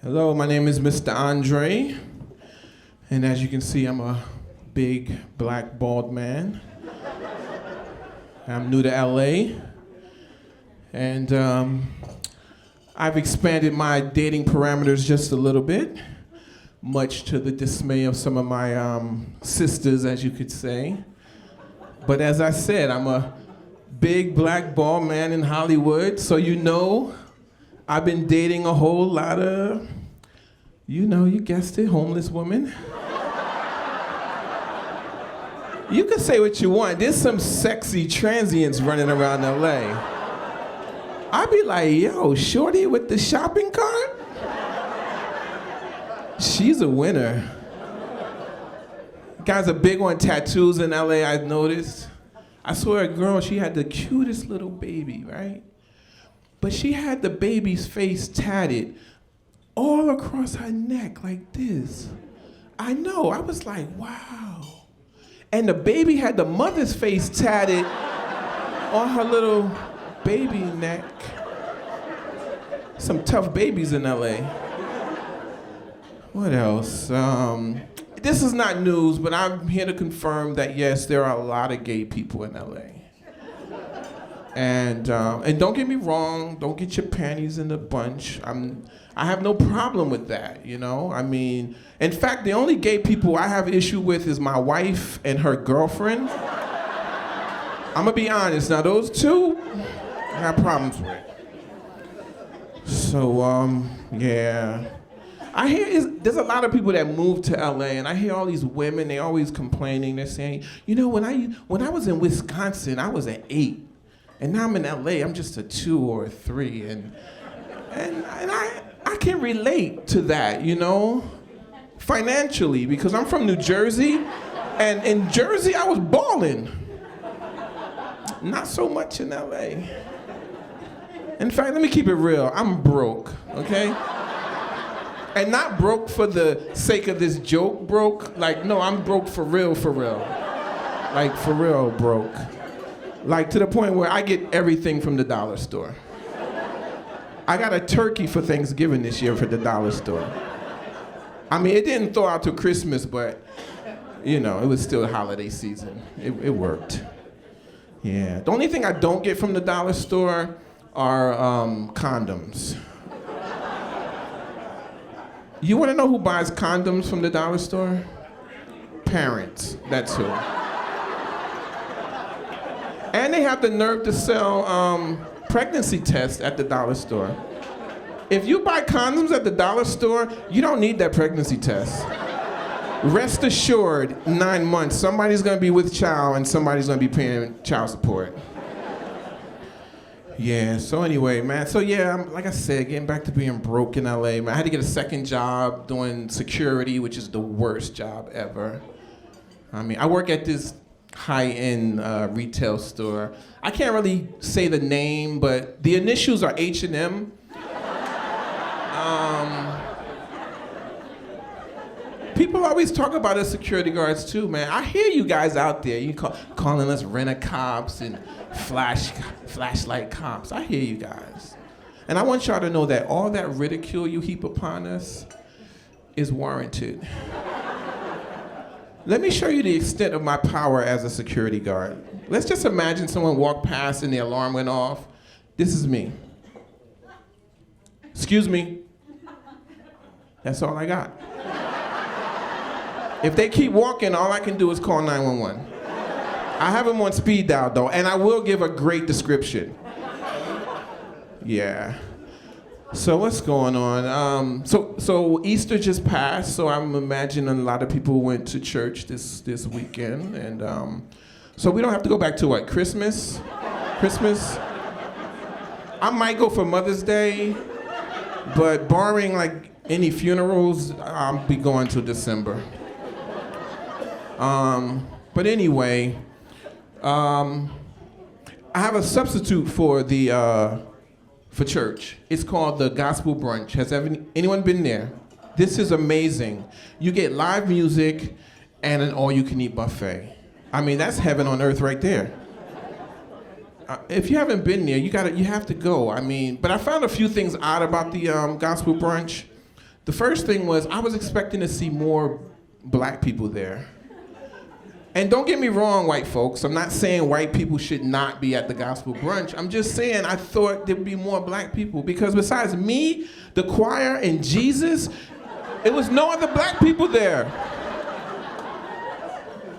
Hello, my name is Mr. Andre, and as you can see, I'm a big, black, bald man. I'm new to LA, and I've expanded my dating parameters just a little bit, much to the dismay of some of my sisters, as you could say. But as I said, I'm a big, black, bald man in Hollywood, so you know, I've been dating a whole lot of, you guessed it, homeless women. You can say what you want. There's some sexy transients running around LA. I'd be like, yo, shorty with the shopping cart? She's a winner. Guys are big on tattoos in LA, I've noticed. I saw a girl, she had the cutest little baby, right? But she had the baby's face tatted all across her neck like this. I know, I was like, wow. And the baby had the mother's face tatted on her little baby neck. Some tough babies in LA. What else? This is not news, but I'm here to confirm that yes, there are a lot of gay people in LA. And don't get me wrong, don't get your panties in a bunch. I have no problem with that, you know? I mean, in fact, the only gay people I have issue with is my wife and her girlfriend. I'm gonna be honest, now those two, I have problems with. So, yeah. I hear there's a lot of people that move to LA, and I hear all these women, they always complaining, they're saying, you know, when I was in Wisconsin, I was an 8. And now I'm in LA, I'm just a 2 or a 3. And I can relate to that, you know, financially, because I'm from New Jersey, and in Jersey I was balling. Not so much in LA. In fact, let me keep it real, I'm broke, okay? And not broke for the sake of this joke broke, like, no, I'm broke for real. Like, for real broke. Like, to the point where I get everything from the dollar store. I got a turkey for Thanksgiving this year for the dollar store. I mean, it didn't thaw out till Christmas, but, you know, it was still holiday season. It worked. Yeah. The only thing I don't get from the dollar store are condoms. You want to know who buys condoms from the dollar store? Parents, that's who. And they have the nerve to sell pregnancy tests at the dollar store. If you buy condoms at the dollar store, you don't need that pregnancy test. Rest assured, 9 months, somebody's gonna be with child and somebody's gonna be paying child support. Yeah, so anyway, man, so yeah, like I said, getting back to being broke in LA, man. I had to get a second job doing security, which is the worst job ever. I mean, I work at this high-end retail store. I can't really say the name, but the initials are H&M. People always talk about us security guards too, man. I hear you guys out there. You calling us rent-a-cops and flashlight cops. I hear you guys. And I want y'all to know that all that ridicule you heap upon us is warranted. Let me show you the extent of my power as a security guard. Let's just imagine someone walked past and the alarm went off. This is me. Excuse me. That's all I got. If they keep walking, all I can do is call 911. I have them on speed dial though, and I will give a great description. Yeah. So what's going on? So Easter just passed, so I'm imagining a lot of people went to church this weekend, and so we don't have to go back to what, Christmas? I might go for Mother's Day, but barring like any funerals, I'll be going till December. But anyway, I have a substitute for the for church. It's called the Gospel Brunch. Has anyone been there? This is amazing. You get live music and an all-you-can-eat buffet. I mean, that's heaven on earth right there. If you haven't been there, you have to go. I mean, but I found a few things odd about the Gospel Brunch. The first thing was I was expecting to see more black people there. And don't get me wrong, white folks, I'm not saying white people should not be at the gospel brunch. I'm just saying I thought there'd be more black people because besides me, the choir, and Jesus, it was no other black people there.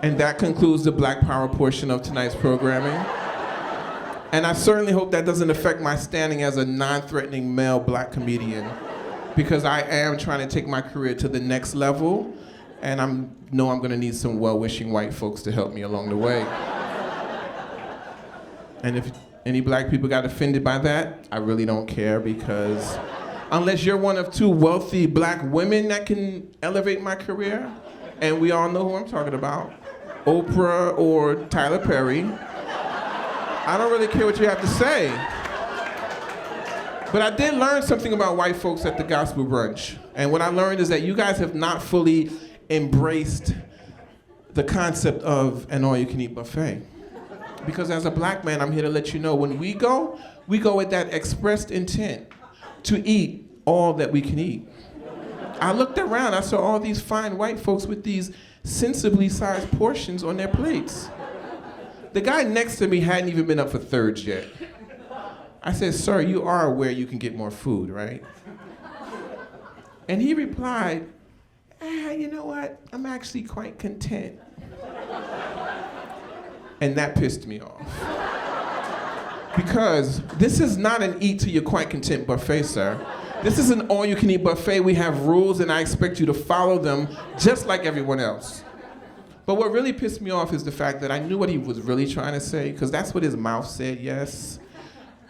And that concludes the Black Power portion of tonight's programming. And I certainly hope that doesn't affect my standing as a non-threatening male black comedian, because I am trying to take my career to the next level, and I know I'm gonna need some well-wishing white folks to help me along the way. And if any black people got offended by that, I really don't care, because unless you're one of two wealthy black women that can elevate my career, and we all know who I'm talking about, Oprah or Tyler Perry, I don't really care what you have to say. But I did learn something about white folks at the gospel brunch. And what I learned is that you guys have not fully embraced the concept of an all-you-can-eat buffet. Because as a black man, I'm here to let you know, when we go with that expressed intent to eat all that we can eat. I looked around, I saw all these fine white folks with these sensibly sized portions on their plates. The guy next to me hadn't even been up for thirds yet. I said, "Sir, you are aware you can get more food, right?" And he replied, "You know what? I'm actually quite content." And that pissed me off. Because this is not an eat till you're quite content buffet, sir. This is an all-you-can-eat buffet. We have rules, and I expect you to follow them just like everyone else. But what really pissed me off is the fact that I knew what he was really trying to say, because that's what his mouth said, yes.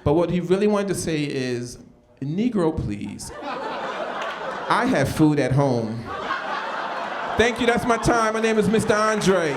But what he really wanted to say is, "Negro, please. I have food at home." Thank you, that's my time. My name is Mr. Andre.